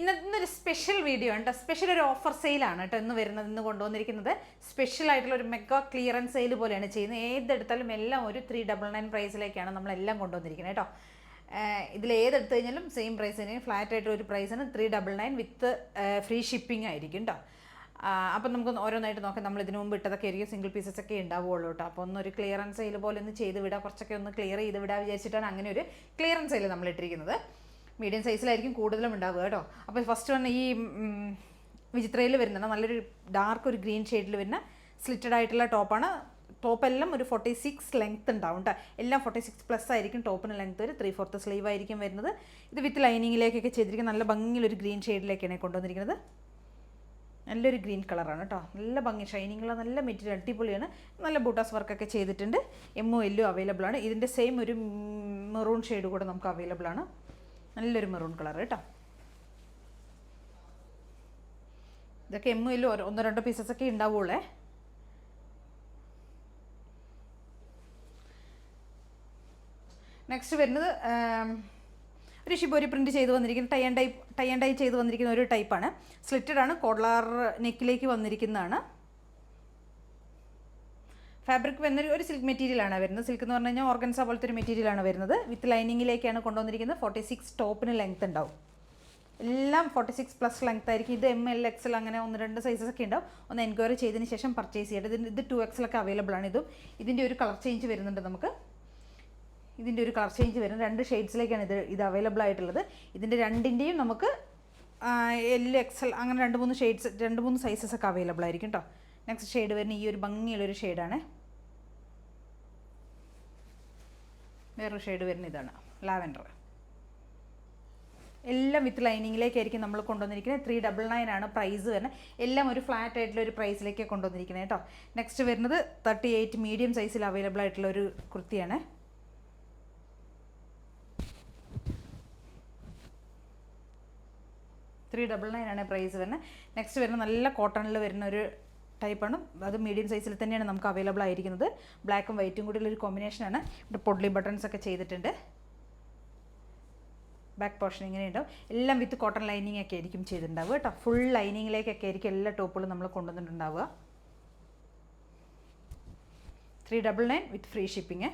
ഇന്നൊരു special video ഉണ്ട്. Special ഒരു ഓഫർ സെയിലാണ് കേട്ടോ ഇന്ന് കൊണ്ടുവന്നിരിക്കുന്നത്. സ്പെഷ്യൽ ആയിട്ടുള്ള ഒരു മെഗാ ക്ലിയറൻസ് സെയിൽ പോലെയാണ് ചെയ്യുന്നത്. ഏതെടുത്താലും എല്ലാം ഒരു 399 പ്രൈസിലേക്കാണ് നമ്മളെല്ലാം കൊണ്ടുവന്നിരിക്കുന്നത് കേട്ടോ. ഇതിൽ ഏതെടുത്തു കഴിഞ്ഞാലും സെയിം പ്രൈസിന് ഫ്ലാറ്റ് ആയിട്ട് ഒരു പ്രൈസിന് 399 വിത്ത് ഫ്രീ ഷിപ്പിംഗ് ആയിരിക്കും കേട്ടോ. അപ്പം നമുക്ക് ഓരോന്നായിട്ട് നോക്കാം. നമ്മൾ ഇതിനു മുമ്പ് ഇട്ടതൊക്കെ ആയിരിക്കും സിംഗിൾ പീസസ് ഒക്കെ ഉണ്ടാവുള്ളൂ കേട്ടോ. അപ്പോൾ ഒന്നൊരു ക്ലിയറൻസ് സെയിൽ പോലെ ഒന്ന് ചെയ്ത് വിടാം, കുറച്ചൊക്കെ ഒന്ന് ക്ലിയർ ചെയ്ത് വിടാൻ വിചാരിച്ചിട്ടാണ് അങ്ങനെ ഒരു ക്ലിയറൻസ് സെയിൽ നമ്മൾ ഇട്ടിരിക്കുന്നത്. മീഡിയം സൈസിലായിരിക്കും കൂടുതലും ഉണ്ടാവുക കേട്ടോ. അപ്പോൾ ഫസ്റ്റ് വന്ന് ഈ വിചിത്രയിൽ വരുന്നത് നല്ലൊരു ഡാർക്ക് ഒരു ഗ്രീൻ ഷെയ്ഡിൽ വരുന്ന സ്ലിറ്റഡ് ആയിട്ടുള്ള ടോപ്പാണ്. ടോപ്പെല്ലാം ഒരു 46 ലെങ്ത്ത് ഉണ്ടാവും കേട്ടോ. എല്ലാം 46+ ആയിരിക്കും ടോപ്പിന് ലെങ്ത്ത്. ഒരു 3/4 സ്ലീവ് ആയിരിക്കും വരുന്നത്. ഇത് വിത്ത് ലൈനിങ്ങിലേക്കൊക്കെ ചെയ്തിരിക്കുന്നത് നല്ല ഭംഗിയിലൊരു ഗ്രീൻ ഷെയ്ഡിലേക്കാണ് കൊണ്ടുവന്നിരിക്കുന്നത്. നല്ലൊരു ഗ്രീൻ കളറാണ് കേട്ടോ. നല്ല ഭംഗി, ഷൈനിങ്ങുള്ള നല്ല മെറ്റീരിയൽ, അടിപൊളിയാണ്. നല്ല ബൂട്ടാസ് വർക്കൊക്കെ ചെയ്തിട്ടുണ്ട്. എമ്മും എല്ലും അവൈലബിൾ ആണ്. ഇതിൻ്റെ സെയിം ഒരു മെറൂൺ ഷെയ്ഡ് കൂടെ നമുക്ക് അവൈലബിൾ ആണ്. നല്ലൊരു മെറൂൺ കളർ കേട്ടോ. ഇതൊക്കെ എമ്മും എല്ലും 1-2 പീസസൊക്കെ ഉണ്ടാവുള്ളേ. നെക്സ്റ്റ് വരുന്നത് ഒരു ഷിബോരി പ്രിൻറ്റ് ചെയ്ത് വന്നിരിക്കുന്ന ടൈ ആൻഡ് ഡൈ ചെയ്ത് വന്നിരിക്കുന്ന ഒരു ടൈപ്പാണ്. സ്ലിറ്റഡ് ആണ്, കോളർ നെക്കിലേക്ക് വന്നിരിക്കുന്നതാണ്. ഫാബ്രിക് വരുന്ന ഒരു സിൽക്ക് മെറ്റീരിയലാണ് വരുന്നത്. സിൽക്ക് എന്ന് പറഞ്ഞു കഴിഞ്ഞാൽ ഓർഗൻസ പോലത്തെ ഒരു മെറ്റീരിയലാണ് വരുന്നത്. വിത്ത് ലൈനിങ്ങിലേക്കാണ് കൊണ്ടുവന്നിരിക്കുന്നത്. 46 ടോപ്പിന് ലെങ്ത്ത് ഉണ്ടാവും. എല്ലാം 46+ ലെങ്ത്ത് ആയിരിക്കും. ഇത് ML XL അങ്ങനെ 1-2 സൈസസൊക്കെ ഉണ്ടാവും. ഒന്ന് എൻക്വയറി ചെയ്തതിന് ശേഷം പർച്ചേസ് ചെയ്യേണ്ടത്. ഇത് 2XL ഒക്കെ അവൈലബിൾ ആണ്. ഇതിൻ്റെ ഒരു കളർ ചേഞ്ച് വരുന്നുണ്ട് നമുക്ക്. ഇതിൻ്റെ ഒരു കളർ ചേഞ്ച് വരുന്നത് 2 ഷെയ്ഡ്സിലേക്കാണ് ഇത് അവൈലബിൾ ആയിട്ടുള്ളത്. ഇതിൻ്റെ രണ്ടിൻ്റെയും നമുക്ക് L XL അങ്ങനെ 2-3 ഷെയ്ഡ്സ് 2-3 സൈസസ് ഒക്കെ അവൈലബിൾ ആയിരിക്കും കേട്ടോ. നെക്സ്റ്റ് ഷെയ്ഡ് വരുന്ന ഈ ഒരു ഭംഗിയുള്ളൊരു ഷെയ്ഡാണ്. വേറൊരു ഷെയ്ഡ് വരുന്ന ഇതാണ് ലാവൻഡർ. എല്ലാം വിത്ത് ലൈനിങ്ങിലേക്കായിരിക്കും നമ്മൾ കൊണ്ടുവന്നിരിക്കുന്നത്. 399 ആണ് പ്രൈസ് വരുന്നത്. എല്ലാം ഒരു ഫ്ലാറ്റ് ആയിട്ടുള്ള ഒരു പ്രൈസിലേക്ക് കൊണ്ടുവന്നിരിക്കുന്നത് കേട്ടോ. നെക്സ്റ്റ് വരുന്നത് 38 മീഡിയം സൈസിൽ അവൈലബിൾ ആയിട്ടുള്ള ഒരു കുർത്തിയാണ്. $399 പ്രൈസ് വരുന്നത്. നെക്സ്റ്റ് വരുന്നത് നല്ല കോട്ടണിൽ വരുന്ന ഒരു ടൈപ്പാണ്. അത് മീഡിയം സൈസിൽ തന്നെയാണ് നമുക്ക് അവൈലബിൾ ആയിരിക്കുന്നത്. ബ്ലാക്കും വൈറ്റും കൂടിയുള്ളൊരു കോമ്പിനേഷനാണ്. ഇവിടെ പൊഡ്ലി ബട്ടൺസ് ഒക്കെ ചെയ്തിട്ടുണ്ട്. ബാക്ക് പോർഷൻ ഇങ്ങനെ ഉണ്ടാവും. എല്ലാം വിത്ത് കോട്ടൺ ലൈനിങ് ഒക്കെ ആയിരിക്കും ചെയ്തിട്ടുണ്ടാവുക കേട്ടോ. ഫുൾ ലൈനിങ്ങിലേക്കൊക്കെ ആയിരിക്കും എല്ലാ ടോപ്പുകളും നമ്മൾ കൊണ്ടുവന്നിട്ടുണ്ടാവുക. 399 വിത്ത് ഫ്രീ ഷിപ്പിങ്.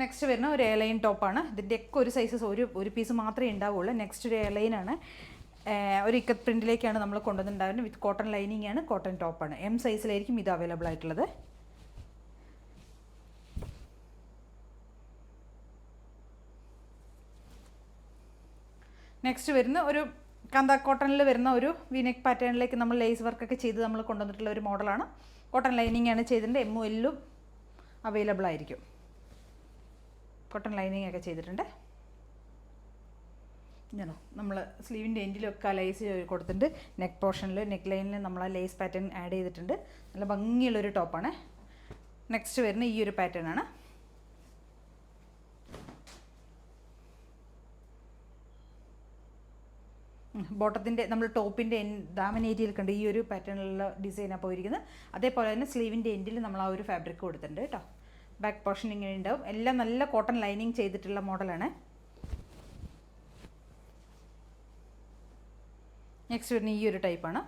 നെക്സ്റ്റ് വരുന്ന ഒരു എയർലൈൻ ടോപ്പാണ്. ഇതിൻ്റെ ഒക്കെ ഒരു സൈസസ് ഒരു പീസ് മാത്രമേ ഉണ്ടാവുള്ളൂ. നെക്സ്റ്റ് ഒരു എയർലൈനാണ്. ഒരു ഇക്കത്ത് പ്രിൻറ്റിലേക്കാണ് നമ്മൾ കൊണ്ടുവന്നിട്ടുണ്ടാകുന്നത്. വിത്ത് കോട്ടൺ ലൈനിങ് ആണ്. കോട്ടൺ ടോപ്പാണ്. M സൈസിലായിരിക്കും ഇത് അവൈലബിൾ ആയിട്ടുള്ളത്. നെക്സ്റ്റ് വരുന്ന ഒരു കാന്ത കോട്ടണിൽ വരുന്ന ഒരു വിനെക്ക് പാറ്റേണിലേക്ക് നമ്മൾ ലേസ് വർക്കൊക്കെ ചെയ്ത് നമ്മൾ കൊണ്ടുവന്നിട്ടുള്ള ഒരു മോഡലാണ്. കോട്ടൺ ലൈനിങ് ആണ് ചെയ്തിട്ടുണ്ട്. എമ്മും എല്ലും അവൈലബിൾ ആയിരിക്കും. കോട്ടൺ ലൈനിങ് ഒക്കെ ചെയ്തിട്ടുണ്ട്. ഞാനോ നമ്മൾ സ്ലീവിൻ്റെ എൻഡിലൊക്കെ ലേസ് കൊടുത്തിട്ടുണ്ട്. നെക്ക് പോർഷനിൽ നെക്ക് ലൈനിൽ നമ്മൾ ആ ലേസ് പാറ്റേൺ ആഡ് ചെയ്തിട്ടുണ്ട്. നല്ല ഭംഗിയുള്ളൊരു ടോപ്പാണ്. നെക്സ്റ്റ് വരുന്ന ഈ ഒരു പാറ്റേൺ ആണ്. ബോട്ടത്തിൻ്റെ നമ്മൾ ടോപ്പിൻ്റെ ദാമൻ ഏരിയയിൽ കണ്ട് ഈ ഒരു പാറ്റേണിലുള്ള ഡിസൈനാണ് പോയിരിക്കുന്നത്. അതേപോലെ തന്നെ സ്ലീവിൻ്റെ എൻഡിൽ നമ്മൾ ആ ഒരു ഫാബ്രിക് കൊടുത്തിട്ടുണ്ട് കേട്ടോ. ബാക്ക് പോർഷൻ ഇങ്ങനെ ഉണ്ടാവും. എല്ലാം നല്ല കോട്ടൺ ലൈനിങ് ചെയ്തിട്ടുള്ള മോഡലാണ്. നെക്സ്റ്റ് വരുന്ന ഈ ഒരു ടൈപ്പാണ്.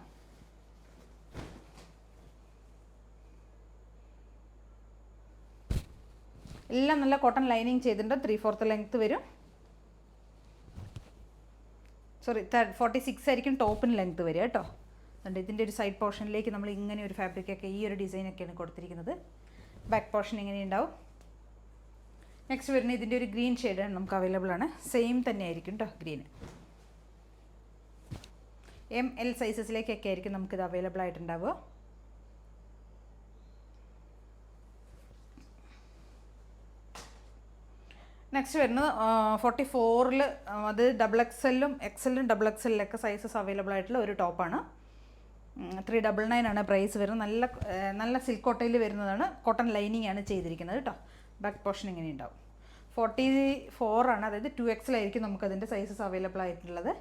എല്ലാം നല്ല കോട്ടൺ ലൈനിങ് ചെയ്തിട്ടുണ്ട്. 3/4 ലെങ്ത്ത് വരും. 46 ആയിരിക്കും ടോപ്പിന് ലെങ്ത്ത് വരിക കേട്ടോ. അതുകൊണ്ട് ഇതിൻ്റെ ഒരു സൈഡ് പോർഷനിലേക്ക് നമ്മൾ ഇങ്ങനെ ഒരു ഫാബ്രിക്കൊക്കെ ഈ ഒരു ഡിസൈനൊക്കെയാണ് കൊടുത്തിരിക്കുന്നത്. ബാക്ക് പോർഷൻ ഇങ്ങനെ ഉണ്ടാവും. നെക്സ്റ്റ് വരുന്ന ഇതിൻ്റെ ഒരു ഗ്രീൻ ഷെയ്ഡാണ് നമുക്ക് അവൈലബിൾ ആണ്. സെയിം തന്നെ ആയിരിക്കും കേട്ടോ ഗ്രീൻ. ML സൈസസിലേക്കൊക്കെ ആയിരിക്കും നമുക്കിത് അവൈലബിൾ ആയിട്ടുണ്ടാവുക. നെക്സ്റ്റ് വരുന്നത് 44-ൽ അത് XXL-ലും XL-ലും XXL-ലൊക്കെ സൈസസ് അവൈലബിൾ ആയിട്ടുള്ള ഒരു ടോപ്പാണ്. 399 ആണ് പ്രൈസ് വരുന്നത്. നല്ല സിൽക്ക് കോട്ടയിൽ വരുന്നതാണ്. കോട്ടൺ ലൈനിങ് ആണ് ചെയ്തിരിക്കുന്നത് കേട്ടോ. ബാക്ക് പോർഷൻ ഇങ്ങനെ ഉണ്ടാവും. 44 ആണ്, അതായത് 2XL ആയിരിക്കും നമുക്കതിൻ്റെ സൈസസ് അവൈലബിൾ ആയിട്ടുള്ളത്.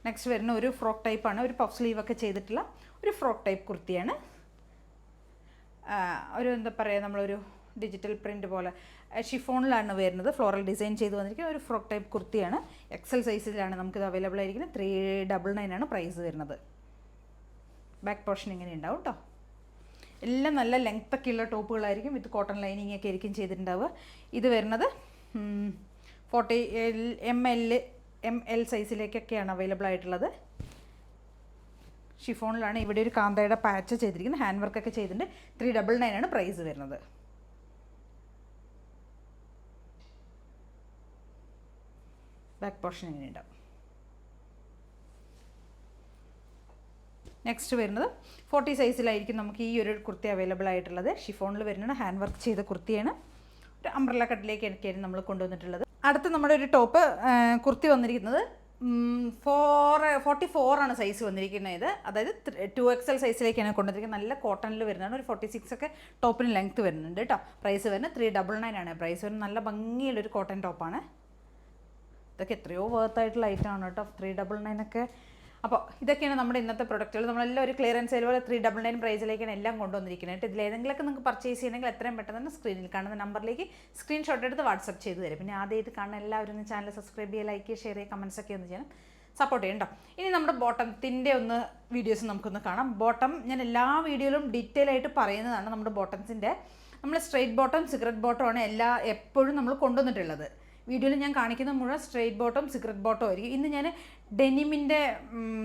നെക്സ്റ്റ് വരുന്ന ഒരു ഫ്രോക്ക് ടൈപ്പാണ്. ഒരു പഫ് സ്ലീവൊക്കെ ചെയ്തിട്ടുള്ള ഒരു ഫ്രോക്ക് ടൈപ്പ് കുർത്തിയാണ്. ഒരു എന്താ പറയുക, നമ്മളൊരു ഡിജിറ്റൽ പ്രിൻ്റ് പോലെ ഷിഫോണിലാണ് വരുന്നത്, ഫ്ലോറൽ ഡിസൈൻ ചെയ്ത് വന്നിരിക്കുന്നത് ഒരു ഫ്രോക്ക് ടൈപ്പ് കുർത്തിയാണ്. എക്സൽ സൈസിലാണ് നമുക്കിത് അവൈലബിൾ ആയിരിക്കുന്നത്. 399 ആണ് പ്രൈസ് വരുന്നത്. ബാക്ക് പോർഷൻ ഇങ്ങനെ ഉണ്ടാവും കേട്ടോ. എല്ലാം നല്ല ലെങ്ത്തൊക്കെയുള്ള ടോപ്പുകളായിരിക്കും, വിത്ത് കോട്ടൺ ലൈനിങ് ഒക്കെ ആയിരിക്കും ചെയ്തിട്ടുണ്ടാവുക. ഇത് വരുന്നത് 40 ML സൈസിലേക്കൊക്കെയാണ് അവൈലബിൾ ആയിട്ടുള്ളത്. ഷിഫോണിലാണ്. ഇവിടെ ഒരു കാന്തയുടെ പാച്ച് ചെയ്തിരിക്കുന്നത്, ഹാൻഡ് വർക്കൊക്കെ ചെയ്തിട്ടുണ്ട്. 399 ആണ് പ്രൈസ് വരുന്നത്. ബാക്ക് പോർഷൻ ഇങ്ങനെ ഉണ്ടാവും. നെക്സ്റ്റ് വരുന്നത് 40 സൈസിലായിരിക്കും നമുക്ക് ഈ ഒരു കുർത്തി അവൈലബിൾ ആയിട്ടുള്ളത്. ഷിഫോണിൽ വരുന്നത് ഹാൻഡ് വർക്ക് ചെയ്ത കുർത്തിയാണ്. ഒരു അംബ്രല്ല കട്ടിലേക്കൊക്കെയാണ് നമ്മൾ കൊണ്ടുവന്നിട്ടുള്ളത്. അടുത്ത് നമ്മുടെ ഒരു ടോപ്പ് കുർത്തി വന്നിരിക്കുന്നത് 44 ആണ് സൈസ് വന്നിരിക്കുന്നത്. അതായത് 2XL സൈസിലേക്കാണ് കൊണ്ടുവന്നിരിക്കുന്നത്. നല്ല കോട്ടണിൽ വരുന്നതാണ്. ഒരു 46 ഒക്കെ ടോപ്പിന് ലെങ്ത്ത് വരുന്നുണ്ട് കേട്ടോ. പ്രൈസ് വരുന്നത് 399 ആണ് പ്രൈസ് വരുന്നത്. നല്ല ഭംഗിയുള്ളൊരു കോട്ടൺ ടോപ്പാണ്. ഇതൊക്കെ എത്രയോ വേർത്തായിട്ടുള്ള ഐറ്റമാണ് കേട്ടോ, 399 ഒക്കെ. അപ്പോൾ ഇതൊക്കെയാണ് നമ്മുടെ ഇന്നത്തെ പ്രൊഡക്റ്റുകൾ. നമ്മളെല്ലാം ഒരു ക്ലിയറൻസ് സെയിൽ പോലെ 399 പ്രൈസിലേക്കാണ് എല്ലാം കൊണ്ടുവന്നിരിക്കുന്നത്. ഇതിലേതെങ്കിലുമൊക്കെ നിങ്ങൾക്ക് പർച്ചേസ് ചെയ്യണമെങ്കിൽ എത്രയും പെട്ടെന്ന് തന്നെ സ്ക്രീനിൽ കാണുന്ന നമ്പറിലേക്ക് സ്ക്രീൻഷോട്ട് എടുത്ത് വാട്സപ്പ് ചെയ്ത് തരും. പിന്നെ ആദ്യമായിട്ട് കാണുന്ന എല്ലാവരും ഒന്ന് ചാനൽ സബ്സ്ക്രൈബ് ചെയ്യുക, ലൈക്ക് ചെയ്യുക, ഷെയർ ചെയ്യുക, കമൻസ് ഒക്കെ ഒന്ന് ചെയ്യണം, സപ്പോർട്ട് ചെയ്യണം കേട്ടോ. ഇനി നമ്മുടെ ബോട്ടത്തിൻ്റെ വീഡിയോസ് നമുക്കൊന്ന് കാണാം. ബോട്ടം ഞാൻ എല്ലാ വീഡിയോയിലും ഡീറ്റെയിൽ ആയിട്ട് പറയുന്നതാണ്. നമ്മുടെ ബോട്ടംസിൻ്റെ നമ്മൾ സ്ട്രെയിറ്റ് ബോട്ടം, സിഗരറ്റ് ബോട്ടമാണ് എപ്പോഴും നമ്മൾ കൊണ്ടുവന്നിട്ടുള്ളത്. വീഡിയോയിൽ ഞാൻ കാണിക്കുന്ന മുഴുവൻ സ്ട്രെയിറ്റ് ബോട്ടം, സിഗരറ്റ് ബോട്ടം ആയിരിക്കും. ഇന്ന് ഞാൻ ഡെനിമിൻ്റെ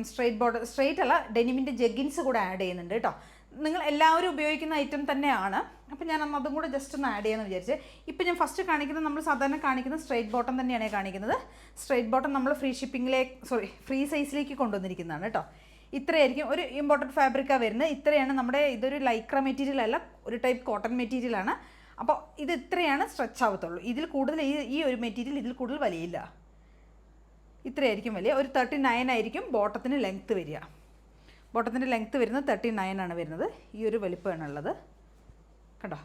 സ്ട്രെയിറ്റ് അല്ല, ഡെനിമിൻ്റെ ജെഗിൻസ് കൂടെ ആഡ് ചെയ്യുന്നുണ്ട് കേട്ടോ. നിങ്ങൾ എല്ലാവരും ഉപയോഗിക്കുന്ന ഐറ്റം തന്നെയാണ്. അപ്പോൾ ഞാൻ അതും കൂടെ ജസ്റ്റ് ഒന്ന് ആഡ് ചെയ്യാമെന്ന് വിചാരിച്ച്. ഇപ്പോൾ ഞാൻ ഫസ്റ്റ് കാണിക്കുന്നത് നമ്മൾ സാധാരണ കാണിക്കുന്ന സ്ട്രെയിറ്റ് ബോട്ടം തന്നെയാണ് കാണിക്കുന്നത്. സ്ട്രെയിറ്റ് ബോട്ടം നമ്മൾ ഫ്രീ സൈസിലേക്ക് കൊണ്ടുവന്നിരിക്കുന്നതാണ് കേട്ടോ. ഇത്രയായിരിക്കും. ഒരു ഇമ്പോർട്ടൻറ്റ് ഫാബ്രിക്കാണ് വരുന്നത്. ഇത്രയാണ് നമ്മുടെ ഇതൊരു ലൈക്ര മെറ്റീരിയൽ അല്ല, ഒരു ടൈപ്പ് കോട്ടൺ മെറ്റീരിയലാണ്. അപ്പോൾ ഇത് ഇത്രയാണ് സ്ട്രെച്ച് ആവത്തുള്ളൂ. ഇതിൽ കൂടുതൽ ഈ ഒരു മെറ്റീരിയൽ ഇതിൽ കൂടുതൽ വലിയില്ല. ഇത്രയായിരിക്കും വലിയ. ഒരു 39 ആയിരിക്കും ബോട്ടത്തിന് ലെങ്ത്ത് വരിക. ബോട്ടത്തിൻ്റെ ലെങ്ത്ത് വരുന്നത് 39 ആണ് വരുന്നത്. ഈ ഒരു വലിപ്പമാണുള്ളത് കേട്ടോ.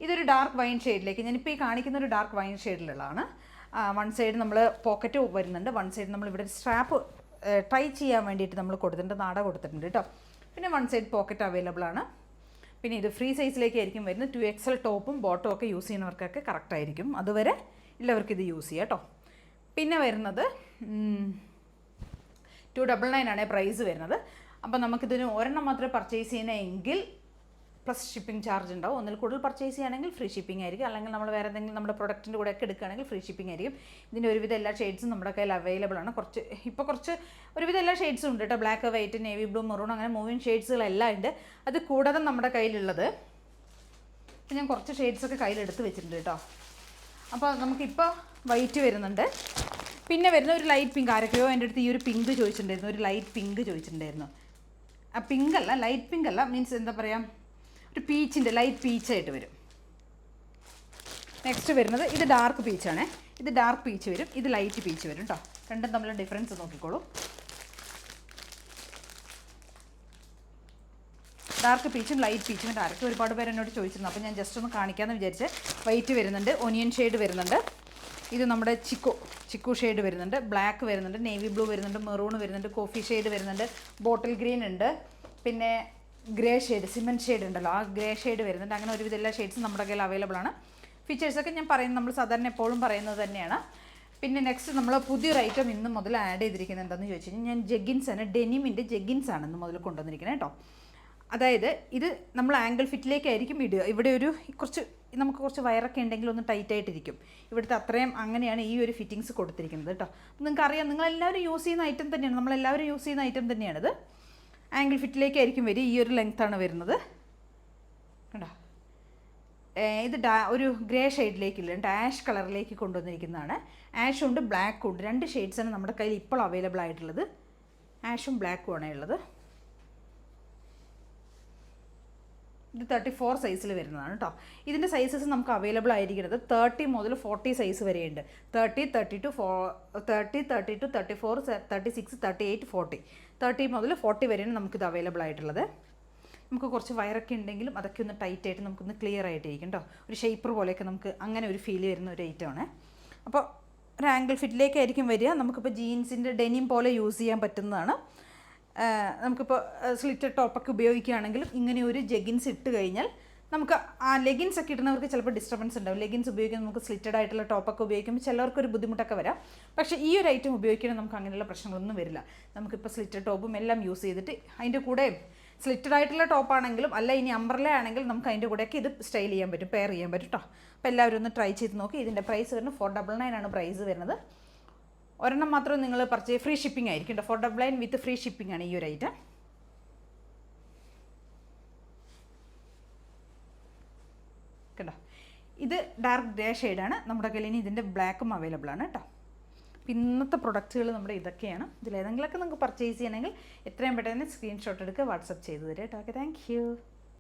ഇതൊരു ഡാർക്ക് വൈൻ ഷെയ്ഡിലേക്ക്, ഞാനിപ്പോൾ ഈ കാണിക്കുന്ന ഒരു ഡാർക്ക് വൈൻ ഷെയ്ഡിലുള്ളതാണ്. വൺ സൈഡ് നമ്മൾ പോക്കറ്റ് വരുന്നുണ്ട്, വൺ സൈഡ് നമ്മൾ ഇവിടെ സ്ട്രാപ്പ് ട്രൈ ചെയ്യാൻ വേണ്ടിയിട്ട് നമ്മൾ കൊടുത്തിട്ടുണ്ട്, നാട കൊടുത്തിട്ടുണ്ട് കേട്ടോ. പിന്നെ വൺ സൈഡ് പോക്കറ്റ് അവൈലബിൾ ആണ്. പിന്നെ ഇത് ഫ്രീ സൈസിലേക്കായിരിക്കും വരുന്നത്. 2XL ടോപ്പും ബോട്ടും ഒക്കെ യൂസ് ചെയ്യുന്നവർക്കൊക്കെ കറക്റ്റായിരിക്കും. അതുവരെ എല്ലാവർക്കും ഇത് യൂസ് ചെയ്യാം കേട്ടോ. പിന്നെ വരുന്നത് 299 ആണ് പ്രൈസ് വരുന്നത്. അപ്പോൾ നമുക്കിതിന് ഒരെണ്ണം മാത്രമേ പർച്ചേസ് ചെയ്യണമെങ്കിൽ പ്ലസ് ഷിപ്പിംഗ് ചാർജ് ഉണ്ടാവും. ഒന്നിൽ കൂടുതൽ പർച്ചേസ് ചെയ്യുകയാണെങ്കിൽ ഫ്രീ ഷിപ്പിംഗ് ആയിരിക്കും. അല്ലെങ്കിൽ നമ്മൾ വേറെ എന്തെങ്കിലും നമ്മുടെ പ്രൊഡക്റ്റിൻ്റെ കൂടെ ഒക്കെ എടുക്കുകയാണെങ്കിൽ ഫ്രീ ഷിപ്പിംഗ് ആയിരിക്കും. ഇതിൻ്റെ ഒരുവിധം എല്ലാ ഷെയ്ഡ്സും നമ്മുടെ കയ്യിൽ അവൈലബിൾ ആണ്. കുറച്ച് ഒരുവിധം എല്ലാ ഷെയ്ഡ്സും ഉണ്ട് കേട്ടോ. Black, white, navy blue, maroon, അങ്ങനെ മൂവിങ് ഷെയ്ഡ്സുകളെല്ലാം ഉണ്ട്. അത് കൂടാതെ നമ്മുടെ കയ്യിലുള്ളത് ഞാൻ കുറച്ച് ഷെയ്ഡ്സൊക്കെ കയ്യിലെടുത്ത് വെച്ചിട്ടുണ്ട് കേട്ടോ. അപ്പോൾ നമുക്കിപ്പോൾ വൈറ്റ് വരുന്നുണ്ട്. പിന്നെ വരുന്ന ഒരു ലൈറ്റ് പിങ്ക്. ആരൊക്കെയോ എൻ്റെ അടുത്ത് ഈ ഒരു പിങ്ക് ചോദിച്ചിട്ടുണ്ടായിരുന്നു, ഒരു ലൈറ്റ് പിങ്ക് ചോദിച്ചിട്ടുണ്ടായിരുന്നു. ആ പിങ്ക് അല്ല, ലൈറ്റ് പിങ്ക് അല്ല, മീൻസ് എന്താ പറയുക, ഒരു പീച്ചിൻ്റെ ലൈറ്റ് പീച്ചായിട്ട് വരും. നെക്സ്റ്റ് വരുന്നത് ഇത് ഡാർക്ക് പീച്ചാണേ. ഇത് ഡാർക്ക് പീച്ച് വരും, ഇത് ലൈറ്റ് പീച്ച് വരും കേട്ടോ. രണ്ടും തമ്മിലുള്ള ഡിഫറൻസ് നോക്കിക്കോളൂ. ഡാർക്ക് പീച്ചും ലൈറ്റ് പീച്ചും ഉണ്ട്. ആരൊക്കെ ഒരുപാട് പേര് എന്നോട് ചോദിച്ചിരുന്നു. അപ്പോൾ ഞാൻ ജസ്റ്റ് ഒന്ന് കാണിക്കാമെന്ന് വിചാരിച്ച്. വൈറ്റ് വരുന്നുണ്ട്, ഒനിയൻ ഷെയ്ഡ് വരുന്നുണ്ട്, ഇത് നമ്മുടെ ചിക്കു ഷെയ്ഡ് വരുന്നുണ്ട്, ബ്ലാക്ക് വരുന്നുണ്ട്, നേവി ബ്ലൂ വരുന്നുണ്ട്, മെറൂൺ വരുന്നുണ്ട്, കോഫി ഷെയ്ഡ് വരുന്നുണ്ട്, ബോട്ടിൽ ഗ്രീൻ ഉണ്ട്, പിന്നെ ഗ്രേ ഷെയ്ഡ്, സിമെൻറ്റ് ഷെയ്ഡ് ഉണ്ടല്ലോ, ആ ഗ്രേ ഷെയ്ഡ് വരുന്നുണ്ട്. അങ്ങനെ ഒരുവിധ എല്ലാ ഷെയ്ഡ്സും നമ്മുടെ കയ്യിൽ അവൈലബിൾ ആണ്. ഫീച്ചേഴ്സൊക്കെ ഞാൻ പറയുന്നത് നമ്മൾ സാധാരണ എപ്പോഴും പറയുന്നത് തന്നെയാണ്. പിന്നെ നെക്സ്റ്റ് നമ്മൾ പുതിയൊരു ഐറ്റം ഇന്ന് മുതൽ ആഡ് ചെയ്തിരിക്കുന്നത് എന്താണെന്ന് ചോദിച്ചു കഴിഞ്ഞാൽ, ഞാൻ ജെഗിൻസാണ്, ഡെനിമിൻ്റെ ജെഗിൻസാണ് ഇന്ന് മുതൽ കൊണ്ടുവന്നിരിക്കുന്നത് കേട്ടോ. അതായത് ഇത് നമ്മൾ ആംഗിൾ ഫിറ്റിലേക്കായിരിക്കും ഇടുക. ഇവിടെ ഒരു നമുക്ക് കുറച്ച് വയറൊക്കെ ഉണ്ടെങ്കിൽ ഒന്ന് ടൈറ്റായിട്ടിരിക്കും. ഇവിടുത്തെ അത്രയും അങ്ങനെയാണ് ഈ ഒരു ഫിറ്റിങ്സ് കൊടുത്തിരിക്കുന്നത് കേട്ടോ. നിങ്ങൾക്കറിയാം, നിങ്ങളെല്ലാവരും യൂസ് ചെയ്യുന്ന ഐറ്റം തന്നെയാണ്, നമ്മളെല്ലാവരും യൂസ് ചെയ്യുന്ന ഐറ്റം തന്നെയാണിത്. ആംഗിൾ ഫിറ്റിലേക്കായിരിക്കും വരിക. ഈ ഒരു ലെങ്ത്താണ് വരുന്നത് കേട്ടോ. ഇത് ഒരു ഗ്രേ ഷെയ്ഡിലേക്കില്ല, ആഷ് കളറിലേക്ക് കൊണ്ടുവന്നിരിക്കുന്നതാണ്. ആഷും ഉണ്ട് ബ്ലാക്കും ഉണ്ട്, രണ്ട് ഷെയ്ഡ്സാണ് നമ്മുടെ കയ്യിൽ ഇപ്പോൾ അവൈലബിൾ ആയിട്ടുള്ളത്. ആഷും ബ്ലാക്കും ആണ് ഉള്ളത്. ഇത് 34 സൈസിൽ വരുന്നതാണ് കേട്ടോ. ഇതിൻ്റെ സൈസസ് നമുക്ക് അവൈലബിൾ ആയിരിക്കുന്നത് 30 മുതൽ 40 സൈസ് വരെയുണ്ട്. 30, 32, 34, 36, 38, 40. 30 മുതൽ 40 വരെയാണ് നമുക്കിത് അവൈലബിൾ ആയിട്ടുള്ളത്. നമുക്ക് കുറച്ച് വയറൊക്കെ ഉണ്ടെങ്കിലും അതൊക്കെ ഒന്ന് ടൈറ്റായിട്ട് നമുക്കൊന്ന് ക്ലിയർ ആയിട്ടിരിക്കും കേട്ടോ. ഒരു ഷേപ്പർ പോലെയൊക്കെ നമുക്ക് അങ്ങനെ ഒരു ഫീൽ വരുന്ന ഒരു ഐറ്റമാണ്. അപ്പോൾ ഒരു ആംഗിൾ ഫിറ്റിലേക്കായിരിക്കും വരിക. നമുക്കിപ്പോൾ ജീൻസിൻ്റെ ഡെനിം പോലെ യൂസ് ചെയ്യാൻ പറ്റുന്നതാണ്. നമുക്കിപ്പോൾ സ്ലിറ്റഡ് ടോപ്പൊക്കെ ഉപയോഗിക്കുകയാണെങ്കിലും ഇങ്ങനെ ഒരു ജെഗിൻസ് ഇട്ട് കഴിഞ്ഞാൽ നമുക്ക് ആ ലെഗിൻസ് ഒക്കെ ഇടുന്നവർക്ക് ചിലപ്പോൾ ഡിസ്റ്റർബൻസ് ഉണ്ടാവും. ലെഗിൻസ് ഉപയോഗിക്കുമ്പോൾ നമുക്ക് സ്ലിറ്റഡ് ആയിട്ടുള്ള ടോപ്പൊക്കെ ഉപയോഗിക്കുമ്പോൾ ചിലവർക്കൊരു ബുദ്ധിമുട്ടൊക്കെ വരാം. പക്ഷേ ഈ ഒരു ഐറ്റം ഉപയോഗിക്കണമെങ്കിൽ നമുക്ക് അങ്ങനെയുള്ള പ്രശ്നങ്ങളൊന്നും വരില്ല. നമുക്കിപ്പോൾ സ്ലിറ്റഡ് ടോപ്പും എല്ലാം യൂസ് ചെയ്തിട്ട് അതിൻ്റെ കൂടെ സ്ലിറ്റഡ് ആയിട്ടുള്ള ടോപ്പാണെങ്കിലും അല്ല ഇനി അംബ്രല ആണെങ്കിലും നമുക്ക് അതിൻ്റെ കൂടെയൊക്കെ ഇത് സ്റ്റൈൽ ചെയ്യാൻ പറ്റും, പെയർ ചെയ്യാൻ പറ്റും കേട്ടോ. അപ്പോൾ എല്ലാവരും ഒന്ന് ട്രൈ ചെയ്ത് നോക്കി. ഇതിൻ്റെ പ്രൈസ് വരുന്നത് 499 ആണ് പ്രൈസ് വരുന്നത്. ഒരെണ്ണം മാത്രം നിങ്ങൾ ഫ്രീ ഷിപ്പിംഗ് ആയിരിക്കും കേട്ടോ. 499 വിത്ത് ഫ്രീ ഷിപ്പിംഗ് ആണ് ഈ ഒരു ഐറ്റം. കേട്ടോ, ഇത് ഡാർക്ക് ഗ്രേ ഷെയ്ഡാണ്. നമ്മുടെ കയ്യിൽ ഇനി ഇതിൻ്റെ ബ്ലാക്കും അവൈലബിൾ ആണ് കേട്ടോ. ഇന്നത്തെ പ്രൊഡക്റ്റുകൾ നമ്മുടെ ഇതൊക്കെയാണ്. ഇതിലേതെങ്കിലുമൊക്കെ നിങ്ങൾക്ക് പർച്ചേസ് ചെയ്യണമെങ്കിൽ എത്രയും പെട്ടെന്ന് സ്ക്രീൻഷോട്ട് എടുക്കുക, വാട്സപ്പ് ചെയ്ത് തരാം കേട്ടോ. Okay, thank you.